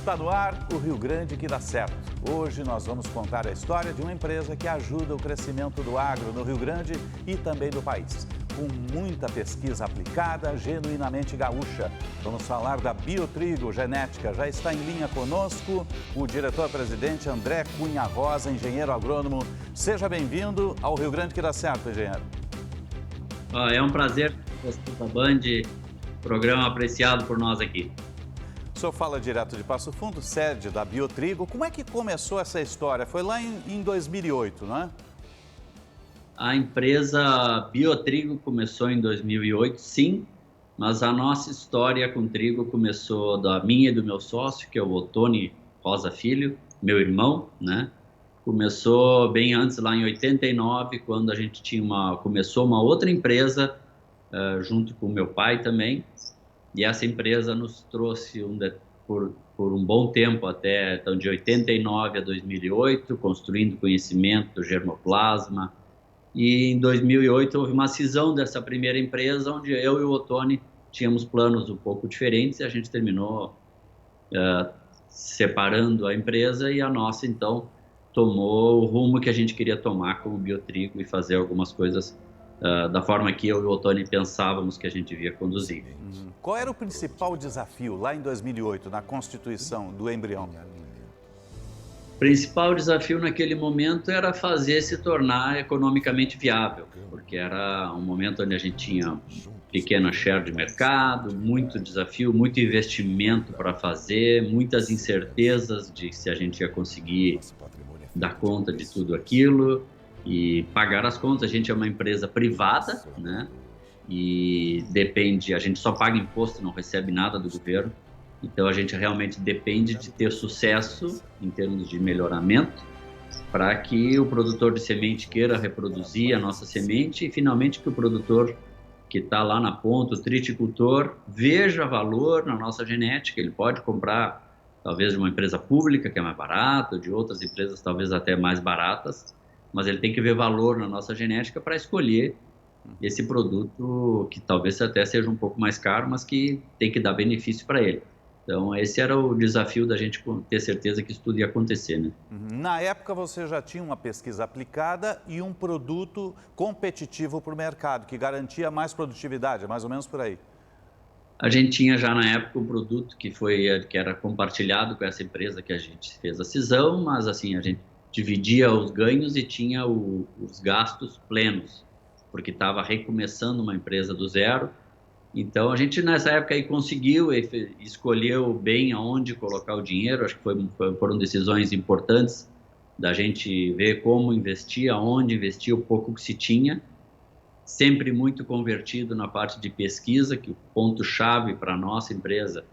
Está no ar o Rio Grande que dá certo. Hoje nós vamos contar a história de uma empresa que ajuda o crescimento do agro no Rio Grande e também do país. Com muita pesquisa aplicada, genuinamente gaúcha. Vamos falar da Biotrigo Genética. Já está em linha conosco o diretor-presidente André Cunha Rosa, engenheiro agrônomo. Seja bem-vindo ao Rio Grande que dá certo, engenheiro. É um prazer estar da Band, programa apreciado por nós aqui. O senhor fala direto de Passo Fundo, sede da Biotrigo. Como é que começou essa história? Foi lá em 2008, não é? A empresa Biotrigo começou em 2008, sim, mas a nossa história com trigo começou da minha e do meu sócio, que é o Ottoni Rosa Filho, meu irmão, né? Começou bem antes, lá em 89, quando a gente começou uma outra empresa, junto com o meu pai também, e essa empresa nos trouxe por um bom tempo, até então, de 89 a 2008, construindo conhecimento, germoplasma. E em 2008 houve uma cisão dessa primeira empresa, onde eu e o Ottoni tínhamos planos um pouco diferentes, e a gente terminou separando a empresa, e a nossa, então, tomou o rumo que a gente queria tomar com o Biotrigo e fazer algumas coisas da forma que eu e o Ottoni pensávamos que a gente devia conduzir. Qual era o principal desafio lá em 2008, na constituição do embrião? O principal desafio naquele momento era fazer se tornar economicamente viável, porque era um momento onde a gente tinha pequena share de mercado, muito desafio, muito investimento para fazer, muitas incertezas de se a gente ia conseguir dar conta de tudo aquilo e pagar as contas. A gente é uma empresa privada, né? E a gente só paga imposto, não recebe nada do governo. Então a gente realmente depende de ter sucesso em termos de melhoramento para que o produtor de semente queira reproduzir a nossa semente e finalmente que o produtor que está lá na ponta, o triticultor, veja valor na nossa genética. Ele pode comprar talvez de uma empresa pública que é mais barata, de outras empresas talvez até mais baratas, mas ele tem que ver valor na nossa genética para escolher esse produto que talvez até seja um pouco mais caro, mas que tem que dar benefício para ele. Então, esse era o desafio da gente ter certeza que isso tudo ia acontecer, né? Na época, você já tinha uma pesquisa aplicada e um produto competitivo para o mercado, que garantia mais produtividade, mais ou menos por aí. A gente tinha já na época um produto que era compartilhado com essa empresa que a gente fez a cisão, mas assim, a gente dividia os ganhos e tinha os gastos plenos, porque estava recomeçando uma empresa do zero. Então, a gente nessa época aí conseguiu, escolheu bem aonde colocar o dinheiro. Acho que foram decisões importantes da gente ver como investir, aonde investir, o pouco que se tinha. Sempre muito convertido na parte de pesquisa, que o ponto-chave para a nossa empresa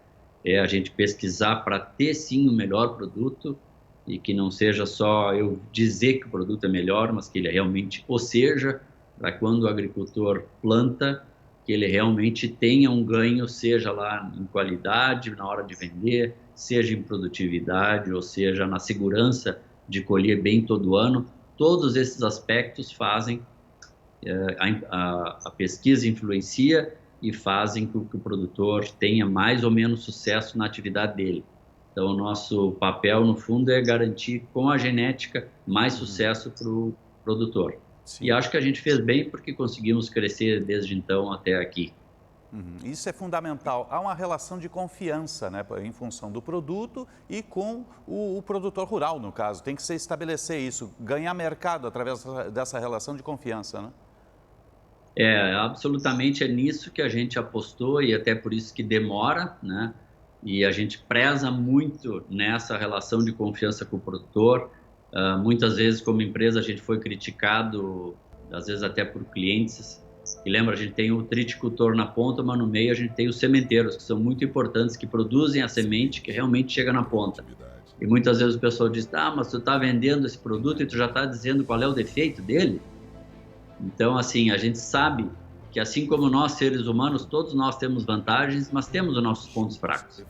é a gente pesquisar para ter sim o melhor produto e que não seja só eu dizer que o produto é melhor, mas que ele realmente o seja, para quando o agricultor planta, que ele realmente tenha um ganho, seja lá em qualidade, na hora de vender, seja em produtividade, ou seja na segurança de colher bem todo ano. Todos esses aspectos fazem, a pesquisa influencia e fazem com que o produtor tenha mais ou menos sucesso na atividade dele. Então, o nosso papel, no fundo, é garantir com a genética mais sucesso para o produtor. Sim. E acho que a gente fez bem porque conseguimos crescer desde então até aqui. Isso é fundamental. Há uma relação de confiança, né, em função do produto e com o produtor rural, no caso. Tem que se estabelecer isso, ganhar mercado através dessa relação de confiança, né? Absolutamente é nisso que a gente apostou e até por isso que demora, né? E a gente preza muito nessa relação de confiança com o produtor. Muitas vezes, como empresa, a gente foi criticado, às vezes até por clientes. E lembra, a gente tem o triticultor na ponta, mas no meio a gente tem os sementeiros, que são muito importantes, que produzem a semente que realmente chega na ponta. E muitas vezes o pessoal diz, mas tu está vendendo esse produto e tu já está dizendo qual é o defeito dele? Então, assim, a gente sabe que assim como nós, seres humanos, todos nós temos vantagens, mas temos os nossos pontos fracos.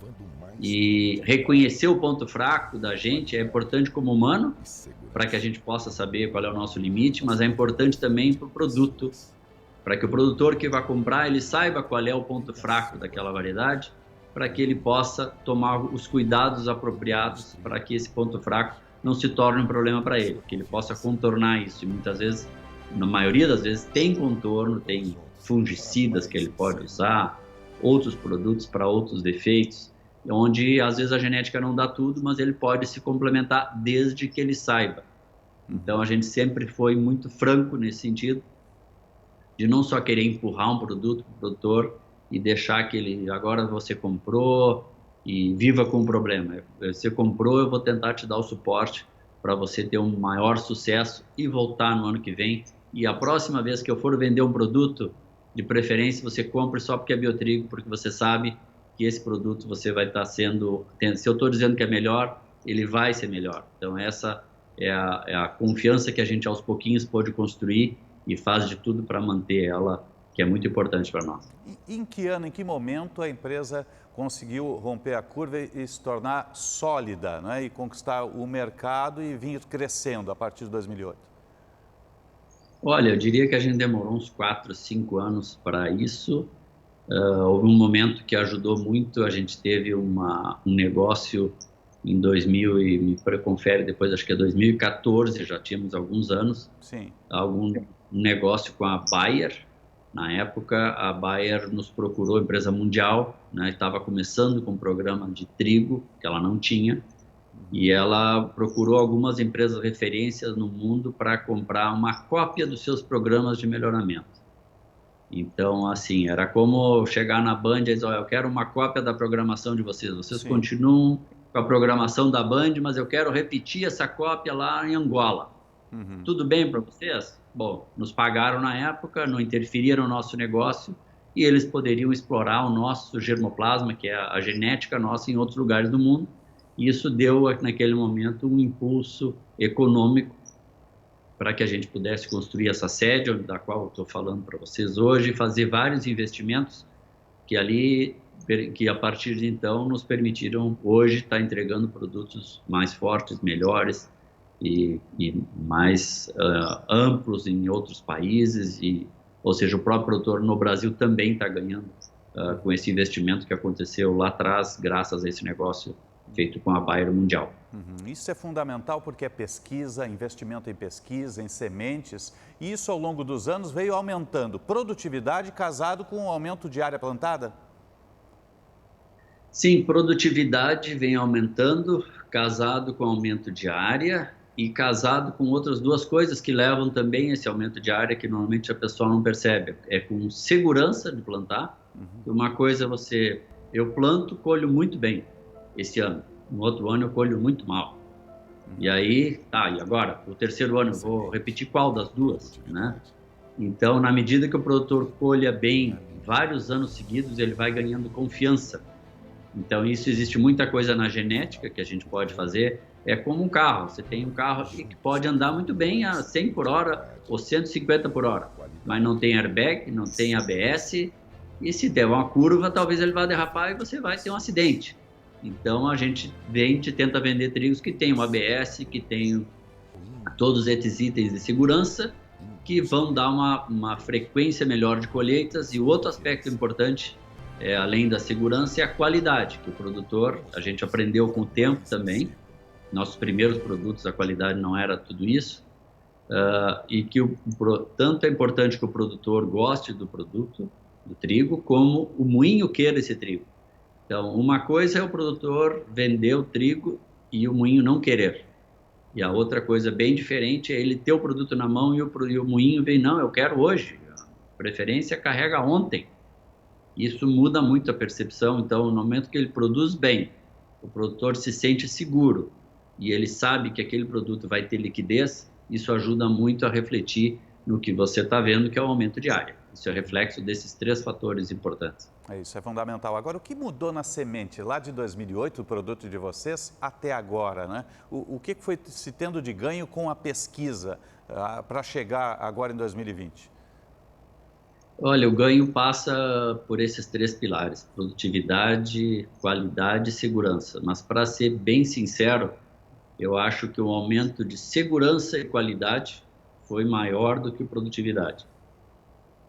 E reconhecer o ponto fraco da gente é importante como humano, para que a gente possa saber qual é o nosso limite, mas é importante também para o produto, para que o produtor que vai comprar, ele saiba qual é o ponto fraco daquela variedade para que ele possa tomar os cuidados apropriados para que esse ponto fraco não se torne um problema para ele, que ele possa contornar isso. E muitas vezes, na maioria das vezes, tem contorno, tem fungicidas que ele pode usar, outros produtos para outros defeitos, onde às vezes a genética não dá tudo, mas ele pode se complementar desde que ele saiba. Então a gente sempre foi muito franco nesse sentido, de não só querer empurrar um produto para o produtor e deixar que ele, agora você comprou e viva com o problema. Você comprou, eu vou tentar te dar o suporte para você ter um maior sucesso e voltar no ano que vem. E a próxima vez que eu for vender um produto, de preferência você compre só porque é biotrigo, porque você sabe que esse produto você vai estar sendo... Se eu estou dizendo que é melhor, ele vai ser melhor. Então essa é a confiança que a gente aos pouquinhos pôde construir e faz de tudo para manter ela, que é muito importante para nós. E em que ano, em que momento a empresa conseguiu romper a curva e se tornar sólida, né? E conquistar o mercado e vir crescendo a partir de 2008? Olha, eu diria que a gente demorou uns 4, 5 anos para isso. Houve um momento que ajudou muito, a gente teve um negócio em 2000, e me confere depois, acho que é 2014, já tínhamos alguns anos. Sim. Um negócio com a Bayer. Na época, a Bayer nos procurou, empresa mundial, né? Estava começando com um programa de trigo, que ela não tinha, e ela procurou algumas empresas referências no mundo para comprar uma cópia dos seus programas de melhoramento. Então, assim, era como chegar na Band e dizer, olha, eu quero uma cópia da programação de vocês. Vocês continuam com a programação da Band, mas eu quero repetir essa cópia lá em Angola. Tudo bem para vocês? Bom, nos pagaram na época, não interferiram no nosso negócio e eles poderiam explorar o nosso germoplasma, que é a genética nossa, em outros lugares do mundo. E isso deu, naquele momento, um impulso econômico para que a gente pudesse construir essa sede, da qual eu estou falando para vocês hoje, fazer vários investimentos que a partir de então nos permitiram hoje estar entregando produtos mais fortes, melhores e mais amplos em outros países, ou seja, o próprio produtor no Brasil também está ganhando com esse investimento que aconteceu lá atrás, graças a esse negócio feito com a Bayer Mundial. Isso é fundamental porque é pesquisa, investimento em pesquisa, em sementes, e isso ao longo dos anos veio aumentando. Produtividade casado com o aumento de área plantada? Sim, produtividade vem aumentando, casado com aumento de área e casado com outras duas coisas que levam também esse aumento de área que normalmente a pessoa não percebe. É com segurança de plantar. Uma coisa eu planto, colho muito bem esse ano. No outro ano eu colho muito mal. E aí, e agora? O terceiro ano eu vou repetir qual das duas, né? Então, na medida que o produtor colha bem vários anos seguidos, ele vai ganhando confiança. Então, existe muita coisa na genética que a gente pode fazer. É como um carro. Você tem um carro que pode andar muito bem a 100 por hora ou 150 por hora, mas não tem airbag, não tem ABS, e se der uma curva, talvez ele vá derrapar e você vai ter um acidente. Então, a gente tenta vender trigos que tem um ABS, que tem todos esses itens de segurança, que vão dar uma frequência melhor de colheitas. E o outro aspecto importante, além da segurança, é a qualidade, que o produtor, a gente aprendeu com o tempo também. Nossos primeiros produtos, a qualidade não era tudo isso. E que tanto é importante que o produtor goste do produto, do trigo, como o moinho queira esse trigo. Então, uma coisa é o produtor vender o trigo e o moinho não querer. E a outra coisa bem diferente é ele ter o produto na mão e o moinho vem, não, eu quero hoje. A preferência carrega ontem. Isso muda muito a percepção. Então, no momento que ele produz bem, o produtor se sente seguro e ele sabe que aquele produto vai ter liquidez, isso ajuda muito a refletir no que você está vendo, que é o aumento de área. Isso é reflexo desses 3 fatores importantes. Isso é fundamental. Agora, o que mudou na semente lá de 2008, o produto de vocês, até agora, né? O que foi se tendo de ganho com a pesquisa para chegar agora em 2020? Olha, o ganho passa por esses 3 pilares: produtividade, qualidade e segurança. Mas, para ser bem sincero, eu acho que o aumento de segurança e qualidade foi maior do que produtividade.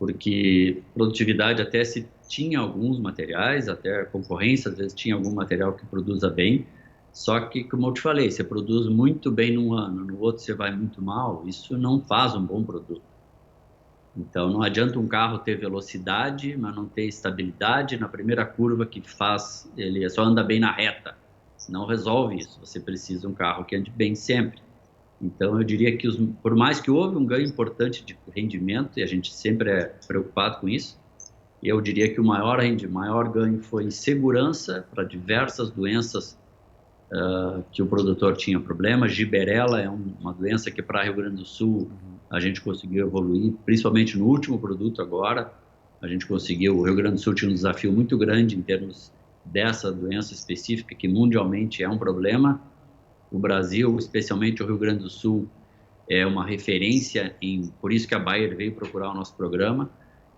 porque produtividade até se tinha alguns materiais, até a concorrência às vezes tinha algum material que produza bem, só que, como eu te falei, você produz muito bem num ano, no outro você vai muito mal, isso não faz um bom produto. Então, não adianta um carro ter velocidade, mas não ter estabilidade na primeira curva que faz, ele só anda bem na reta. Não resolve isso, você precisa de um carro que ande bem sempre. Então, eu diria que, por mais que houve um ganho importante de rendimento, e a gente sempre é preocupado com isso, eu diria que o maior ganho foi em segurança para diversas doenças que o produtor tinha problema. Gibberella é uma doença que para Rio Grande do Sul a gente conseguiu evoluir, principalmente no último produto agora, a gente conseguiu, o Rio Grande do Sul tinha um desafio muito grande em termos dessa doença específica, que mundialmente é um problema. O Brasil, especialmente o Rio Grande do Sul, é uma referência, por isso que a Bayer veio procurar o nosso programa,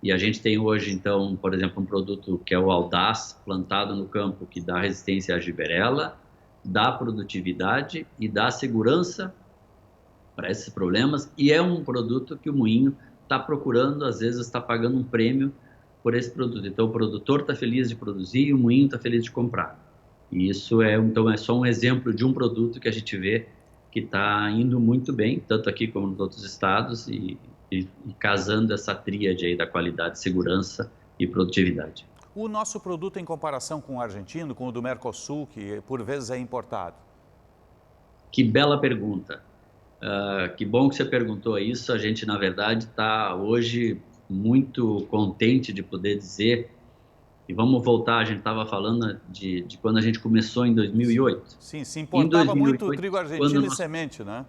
e a gente tem hoje, então, por exemplo, um produto que é o Audaz, plantado no campo, que dá resistência à Gibberella, dá produtividade e dá segurança para esses problemas, e é um produto que o moinho está procurando, às vezes está pagando um prêmio por esse produto. Então o produtor está feliz de produzir e o moinho está feliz de comprar. E isso então é só um exemplo de um produto que a gente vê que está indo muito bem, tanto aqui como nos outros estados, e casando essa tríade aí da qualidade, segurança e produtividade. O nosso produto, em comparação com o argentino, com o do Mercosul, que por vezes é importado? Que bela pergunta. Que bom que você perguntou isso. A gente, na verdade, está hoje muito contente de poder dizer, e vamos voltar, a gente estava falando de quando a gente começou em 2008. Sim, se importava 2008, muito o trigo argentino e semente, né?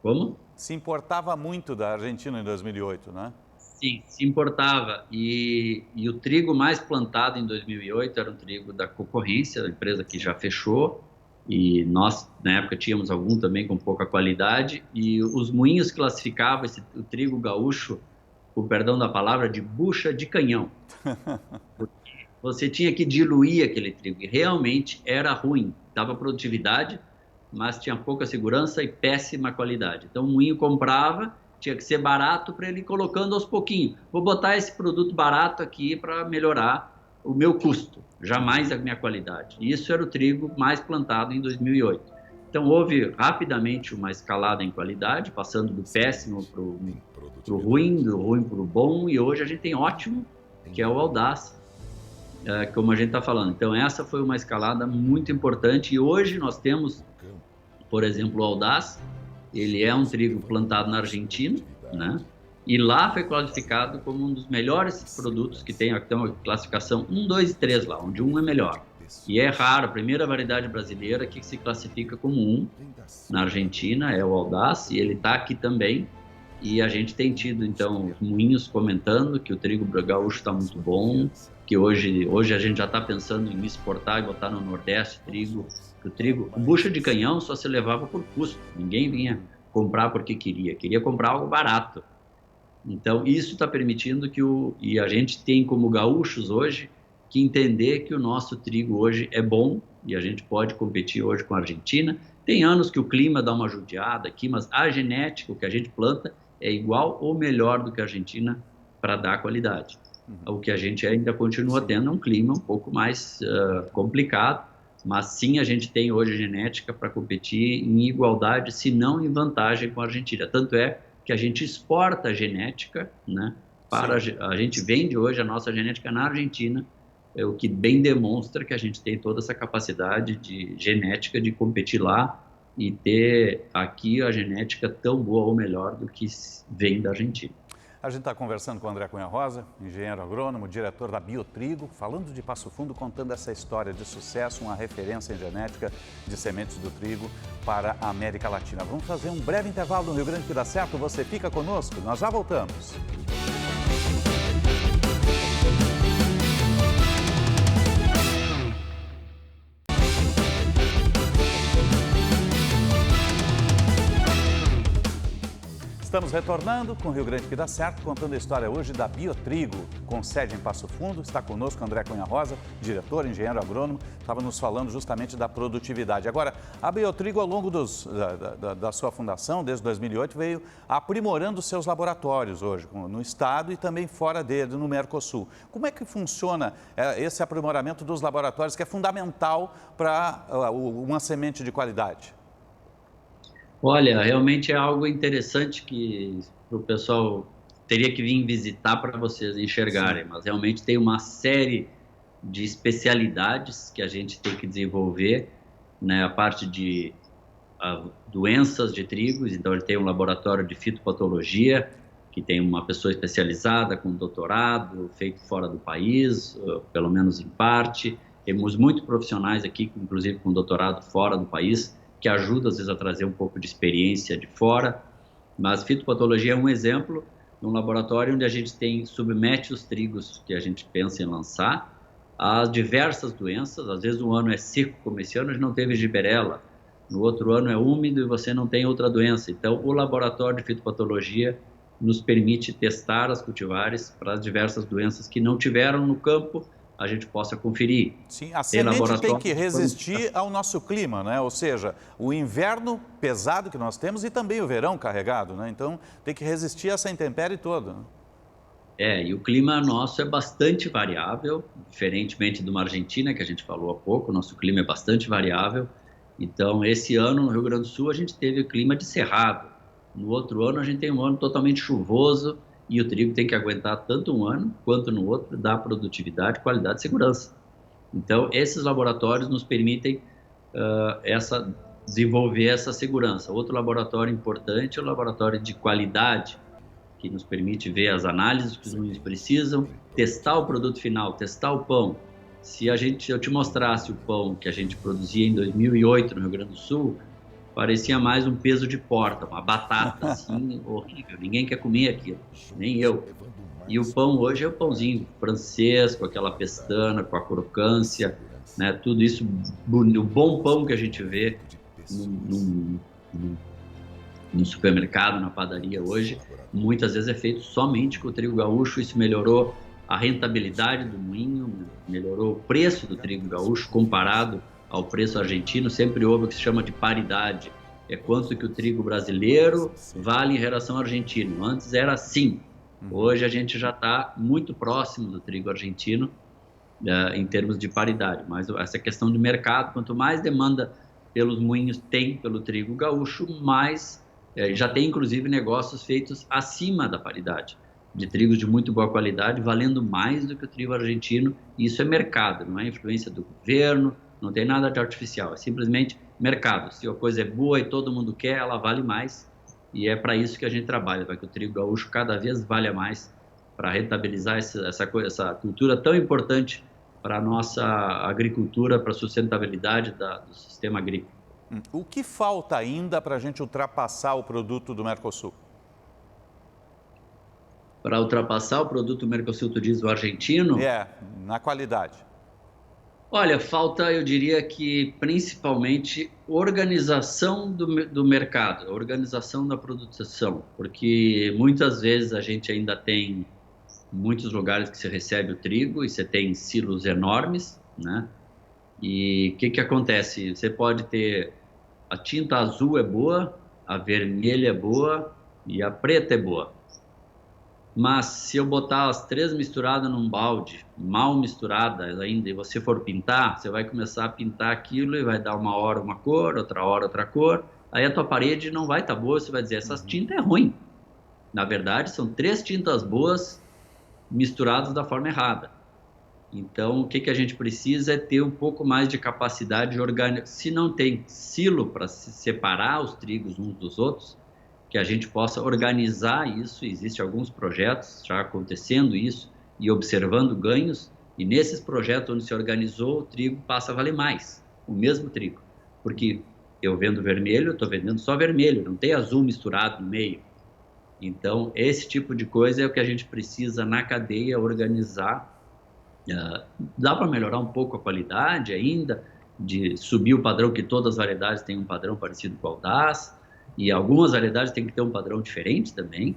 Como? Se importava muito da Argentina em 2008, né? Sim, se importava. E o trigo mais plantado em 2008 era um trigo da concorrência, da empresa que já fechou, e nós, na época, tínhamos algum também com pouca qualidade, e os moinhos classificavam o trigo gaúcho, com perdão da palavra, de bucha de canhão. Porque você tinha que diluir aquele trigo, e realmente era ruim, dava produtividade, mas tinha pouca segurança e péssima qualidade. Então o moinho comprava, tinha que ser barato para ele ir colocando aos pouquinhos. Vou botar esse produto barato aqui para melhorar o meu custo, jamais a minha qualidade. E isso era o trigo mais plantado em 2008. Então houve rapidamente uma escalada em qualidade, passando do péssimo para o ruim, do ruim para o bom, e hoje a gente tem ótimo, que é o Audaz, como a gente está falando. Então essa foi uma escalada muito importante, e hoje nós temos, por exemplo, o Audaz. Ele é um trigo plantado na Argentina, né? E lá foi classificado como um dos melhores produtos que tem uma classificação 1, 2 e 3 lá, onde 1 é melhor. E é raro, a primeira variedade brasileira que se classifica como 1 na Argentina é o Audaz, e ele está aqui também. E a gente tem tido, então, os moinhos comentando que o trigo gaúcho está muito bom, que hoje a gente já está pensando em exportar e botar no Nordeste trigo. O trigo, bucha de canhão só se levava por custo, ninguém vinha comprar porque queria comprar algo barato. Então isso está permitindo e a gente tem como gaúchos hoje que entender que o nosso trigo hoje é bom e a gente pode competir hoje com a Argentina. Tem anos que o clima dá uma judiada aqui, mas a genética, o que a gente planta, é igual ou melhor do que a Argentina para dar qualidade. O que a gente ainda continua tendo é um clima um pouco mais complicado, mas sim a gente tem hoje genética para competir em igualdade, se não em vantagem com a Argentina. Tanto é que a gente exporta a genética, né? A gente vende hoje a nossa genética na Argentina, o que bem demonstra que a gente tem toda essa capacidade de genética de competir lá e ter aqui a genética tão boa ou melhor do que vem da Argentina. A gente está conversando com o André Cunha Rosa, engenheiro agrônomo, diretor da Biotrigo, falando de Passo Fundo, contando essa história de sucesso, uma referência em genética de sementes do trigo para a América Latina. Vamos fazer um breve intervalo no Rio Grande que dá certo, você fica conosco, nós já voltamos. Estamos retornando com o Rio Grande que dá certo, contando a história hoje da Biotrigo, com sede em Passo Fundo. Está conosco André Cunha Rosa, diretor, engenheiro agrônomo, estava nos falando justamente da produtividade. Agora, a Biotrigo, ao longo da sua fundação, desde 2008, veio aprimorando seus laboratórios hoje, no estado e também fora dele, no Mercosul. Como é que funciona esse aprimoramento dos laboratórios, que é fundamental para uma semente de qualidade? Olha, realmente é algo interessante que o pessoal teria que vir visitar para vocês enxergarem, mas realmente tem uma série de especialidades que a gente tem que desenvolver, né? A parte de doenças de trigos, então ele tem um laboratório de fitopatologia, que tem uma pessoa especializada com doutorado, feito fora do país, pelo menos em parte. Temos muitos profissionais aqui, inclusive com doutorado fora do país, que ajuda às vezes a trazer um pouco de experiência de fora, mas fitopatologia é um exemplo de um laboratório onde a gente submete os trigos que a gente pensa em lançar a diversas doenças. Às vezes um ano é seco, como esse ano a gente não teve giberela, no outro ano é úmido e você não tem outra doença. Então o laboratório de fitopatologia nos permite testar as cultivares para as diversas doenças que não tiveram no campo, a gente possa conferir. Sim, a semente tem que resistir ao nosso clima, né? Ou seja, o inverno pesado que nós temos e também o verão carregado, né? Então, tem que resistir a essa intempérie toda. E o clima nosso é bastante variável, diferentemente de uma Argentina, que a gente falou há pouco, nosso clima é bastante variável. Então, esse ano, no Rio Grande do Sul, a gente teve o clima de cerrado. No outro ano, a gente tem um ano totalmente chuvoso, e o trigo tem que aguentar tanto um ano quanto no outro, dar produtividade, qualidade e segurança. Então, esses laboratórios nos permitem desenvolver essa segurança. Outro laboratório importante é o laboratório de qualidade, que nos permite ver as análises que os moinhos precisam, testar o produto final, testar o pão. Se eu te mostrasse o pão que a gente produzia em 2008 no Rio Grande do Sul, parecia mais um peso de porta, uma batata assim, horrível. Ninguém quer comer aquilo, nem eu. E o pão hoje é o pãozinho francês, com aquela pestana, com a crocância, né? Tudo isso, o bom pão que a gente vê no supermercado, na padaria hoje, muitas vezes é feito somente com o trigo gaúcho. Isso melhorou a rentabilidade do moinho, melhorou o preço do trigo gaúcho comparado ao preço argentino. Sempre houve o que se chama de paridade, é quanto que o trigo brasileiro vale em relação ao argentino. Antes era assim, hoje a gente já está muito próximo do trigo argentino em termos de paridade, mas essa questão de mercado, quanto mais demanda pelos moinhos tem pelo trigo gaúcho, mais já tem inclusive negócios feitos acima da paridade, de trigos de muito boa qualidade, valendo mais do que o trigo argentino. E isso é mercado, não é influência do governo, não tem nada de artificial, é simplesmente mercado. Se a coisa é boa e todo mundo quer, ela vale mais, e é para isso que a gente trabalha, para que o trigo gaúcho cada vez valha mais, para rentabilizar essa cultura tão importante para a nossa agricultura, para a sustentabilidade do sistema agrícola. O que falta ainda para a gente ultrapassar o produto do Mercosul? Para ultrapassar o produto Mercosul, tu diz o argentino? Na qualidade. Olha, falta, eu diria que principalmente organização do mercado, organização da produção, porque muitas vezes a gente ainda tem muitos lugares que se recebe o trigo e você tem silos enormes, né? E o que acontece? Você pode ter a tinta azul é boa, a vermelha é boa e a preta é boa. Mas se eu botar as três misturadas num balde, mal misturadas ainda, e você for pintar, você vai começar a pintar aquilo e vai dar uma hora uma cor, outra hora outra cor. Aí a tua parede não vai estar boa, você vai dizer, essa tinta é ruim. Na verdade, são três tintas boas misturadas da forma errada. Então, o que a gente precisa é ter um pouco mais de capacidade de organizar. Se não tem silo para separar os trigos uns dos outros, que a gente possa organizar isso. Existem alguns projetos já acontecendo isso e observando ganhos, e nesses projetos onde se organizou, o trigo passa a valer mais, o mesmo trigo, porque eu vendo vermelho, eu estou vendendo só vermelho, não tem azul misturado no meio. Então, esse tipo de coisa é o que a gente precisa na cadeia organizar. Dá para melhorar um pouco a qualidade ainda, de subir o padrão, que todas as variedades têm um padrão parecido com o Audaz, e algumas variedades têm que ter um padrão diferente também,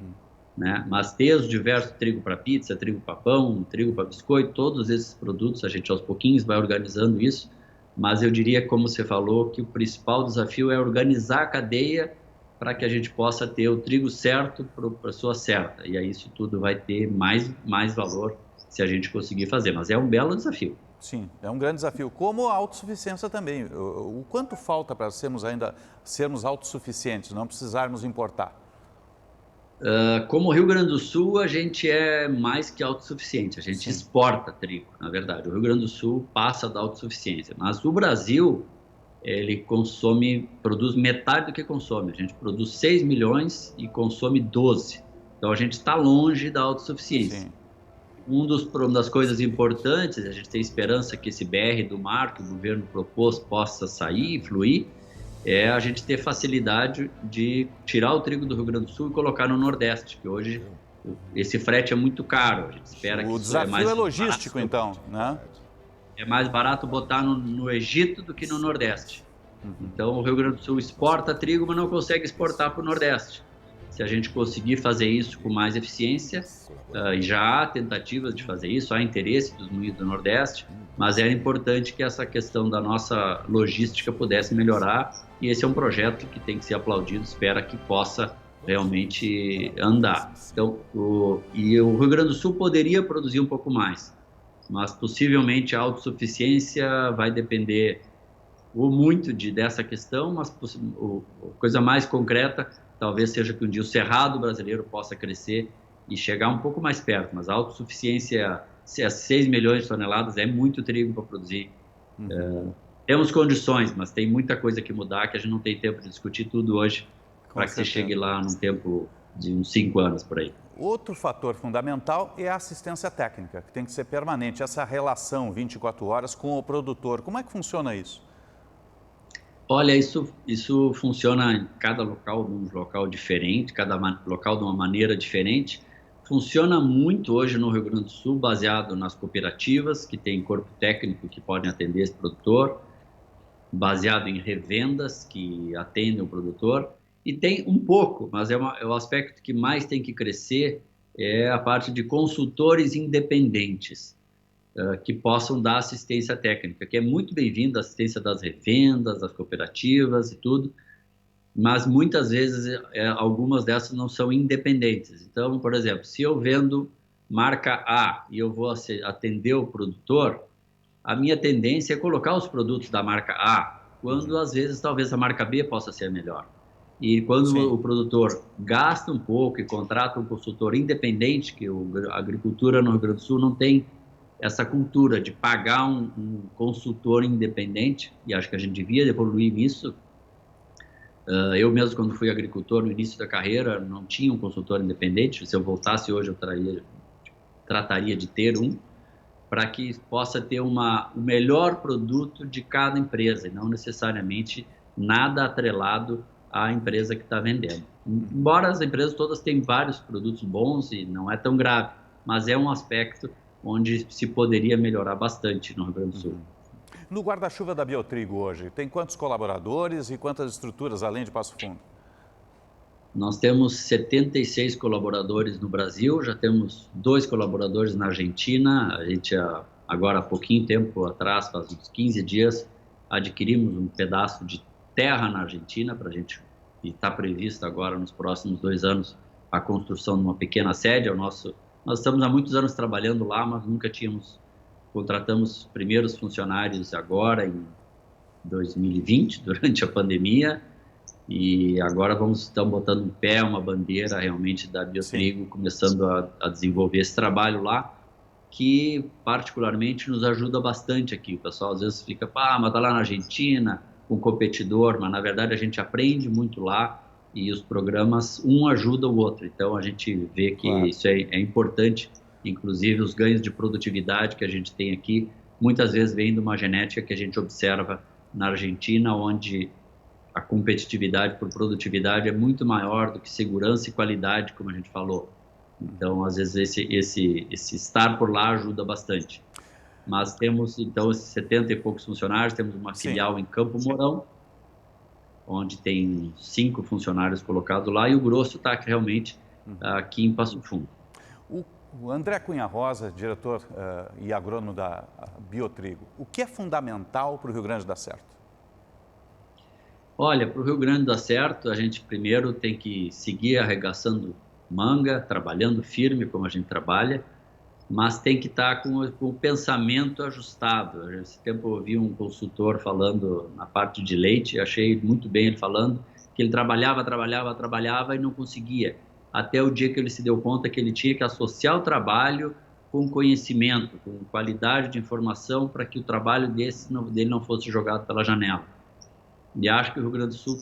né? Mas ter os diversos trigo para pizza, trigo para pão, trigo para biscoito, todos esses produtos, a gente aos pouquinhos vai organizando isso, mas eu diria, como você falou, que o principal desafio é organizar a cadeia para que a gente possa ter o trigo certo para a pessoa certa, e aí isso tudo vai ter mais valor se a gente conseguir fazer, mas é um belo desafio. Sim, é um grande desafio, como a autossuficiência também. O quanto falta para sermos autossuficientes, não precisarmos importar? Como Rio Grande do Sul, a gente é mais que autossuficiente, a gente Sim, exporta trigo, na verdade. O Rio Grande do Sul passa da autossuficiência, mas o Brasil, ele produz metade do que consome. A gente produz 6 milhões e consome 12. Então a gente está longe da autossuficiência. sim. Uma das coisas importantes, a gente tem esperança que esse BR do mar que o governo propôs possa sair e fluir, é a gente ter facilidade de tirar o trigo do Rio Grande do Sul e colocar no Nordeste, que hoje esse frete é muito caro. A gente espera que O isso é desafio mais é logístico, barato, então, né? é mais barato botar no Egito do que no Nordeste. Então o Rio Grande do Sul exporta trigo, mas não consegue exportar para o Nordeste. Se a gente conseguir fazer isso com mais eficiência, e já há tentativas de fazer isso, há interesse dos moinhos do Nordeste, mas era importante que essa questão da nossa logística pudesse melhorar, e esse é um projeto que tem que ser aplaudido, espera que possa realmente andar. Então, o Rio Grande do Sul poderia produzir um pouco mais, mas possivelmente a autossuficiência vai depender ou muito dessa questão, mas a coisa mais concreta talvez seja que um dia o cerrado brasileiro possa crescer e chegar um pouco mais perto, mas a autossuficiência, se é 6 milhões de toneladas, é muito trigo para produzir. Temos condições, mas tem muita coisa que mudar, que a gente não tem tempo de discutir tudo hoje, para que você chegue lá num tempo de uns 5 anos por aí. Outro fator fundamental é a assistência técnica, que tem que ser permanente, essa relação 24 horas com o produtor. Como é que funciona isso? Olha, isso funciona em cada local, num local diferente, cada local de uma maneira diferente. Funciona muito hoje no Rio Grande do Sul, baseado nas cooperativas, que tem corpo técnico que podem atender esse produtor, baseado em revendas que atendem o produtor, e tem um pouco, mas é o aspecto que mais tem que crescer, é a parte de consultores independentes que possam dar assistência técnica, que é muito bem-vinda, a assistência das revendas, das cooperativas e tudo, mas muitas vezes algumas dessas não são independentes. Então, por exemplo, se eu vendo marca A e eu vou atender o produtor, a minha tendência é colocar os produtos da marca A, quando às vezes talvez a marca B possa ser melhor. E quando Sim. o produtor gasta um pouco e contrata um consultor independente, que a agricultura no Rio Grande do Sul não tem essa cultura de pagar um consultor independente, e acho que a gente devia evoluir nisso. Eu mesmo, quando fui agricultor no início da carreira, não tinha um consultor independente. Se eu voltasse hoje, eu trataria de ter um, para que possa ter o melhor produto de cada empresa, e não necessariamente nada atrelado à empresa que está vendendo. Embora as empresas todas tenham vários produtos bons e não é tão grave, mas é um aspecto onde se poderia melhorar bastante no Rio Grande do Sul. No guarda-chuva da Biotrigo hoje, tem quantos colaboradores e quantas estruturas além de Passo Fundo? Nós temos 76 colaboradores no Brasil, já temos 2 colaboradores na Argentina. A gente, agora há pouquinho tempo atrás, faz uns 15 dias, adquirimos um pedaço de terra na Argentina para a gente, e está previsto agora nos próximos 2 anos a construção de uma pequena sede. Nós estamos há muitos anos trabalhando lá, mas nunca contratamos os primeiros funcionários agora em 2020, durante a pandemia, e agora estamos botando em pé uma bandeira realmente da Biotrigo, começando a desenvolver esse trabalho lá, que particularmente nos ajuda bastante aqui. O pessoal às vezes fica, mas tá lá na Argentina, com competidor, mas na verdade a gente aprende muito lá, e os programas, um ajuda o outro. Então a gente vê que isso é importante, inclusive os ganhos de produtividade que a gente tem aqui, muitas vezes vem de uma genética que a gente observa na Argentina, onde a competitividade por produtividade é muito maior do que segurança e qualidade, como a gente falou. Então, às vezes, esse estar por lá ajuda bastante. Mas temos, então, esses 70 e poucos funcionários, temos uma filial em Campo Mourão, onde tem 5 funcionários colocados lá, e o grosso está realmente aqui em Passo Fundo. O André Cunha Rosa, diretor e agrônomo da Biotrigo, o que é fundamental para o Rio Grande dar certo? Olha, para o Rio Grande dar certo, a gente primeiro tem que seguir arregaçando manga, trabalhando firme como a gente trabalha, mas tem que estar com o pensamento ajustado. Esse tempo eu ouvi um consultor falando na parte de leite, achei muito bem ele falando, que ele trabalhava e não conseguia, até o dia que ele se deu conta que ele tinha que associar o trabalho com conhecimento, com qualidade de informação, para que o trabalho dele não fosse jogado pela janela. E acho que o Rio Grande do Sul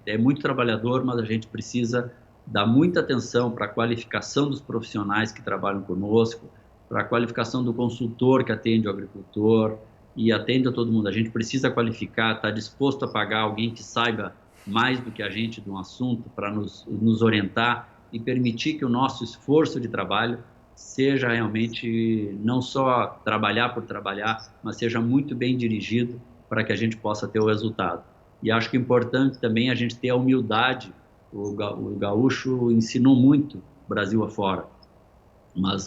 é muito trabalhador, mas a gente precisa dar muita atenção para a qualificação dos profissionais que trabalham conosco, para a qualificação do consultor que atende o agricultor e atende a todo mundo. A gente precisa qualificar, estar disposto a pagar alguém que saiba mais do que a gente de um assunto para nos orientar e permitir que o nosso esforço de trabalho seja realmente não só trabalhar por trabalhar, mas seja muito bem dirigido para que a gente possa ter o resultado. E acho que é importante também a gente ter a humildade. O gaúcho ensinou muito Brasil afora, mas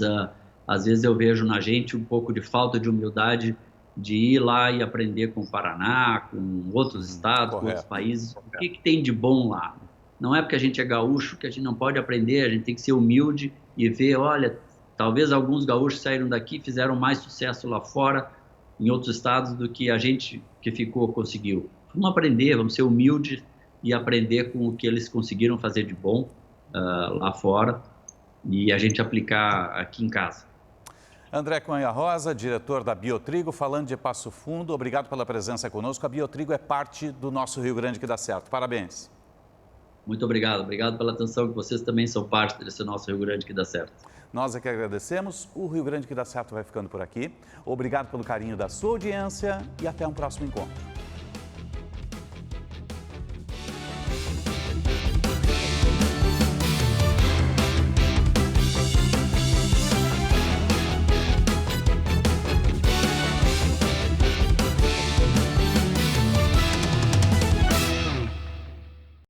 às vezes eu vejo na gente um pouco de falta de humildade de ir lá e aprender com o Paraná, com outros estados, com outros países. O que tem de bom lá? Não é porque a gente é gaúcho que a gente não pode aprender, a gente tem que ser humilde e ver, olha, talvez alguns gaúchos saíram daqui e fizeram mais sucesso lá fora, em outros estados, do que a gente que ficou conseguiu. Vamos aprender, vamos ser humildes e aprender com o que eles conseguiram fazer de bom lá fora e a gente aplicar aqui em casa. André Cunha Rosa, diretor da Biotrigo, falando de Passo Fundo, obrigado pela presença conosco. A Biotrigo é parte do nosso Rio Grande que dá certo. Parabéns. Muito obrigado pela atenção, que vocês também são parte desse nosso Rio Grande que dá certo. Nós é que agradecemos. O Rio Grande que dá certo vai ficando por aqui. Obrigado pelo carinho da sua audiência e até um próximo encontro.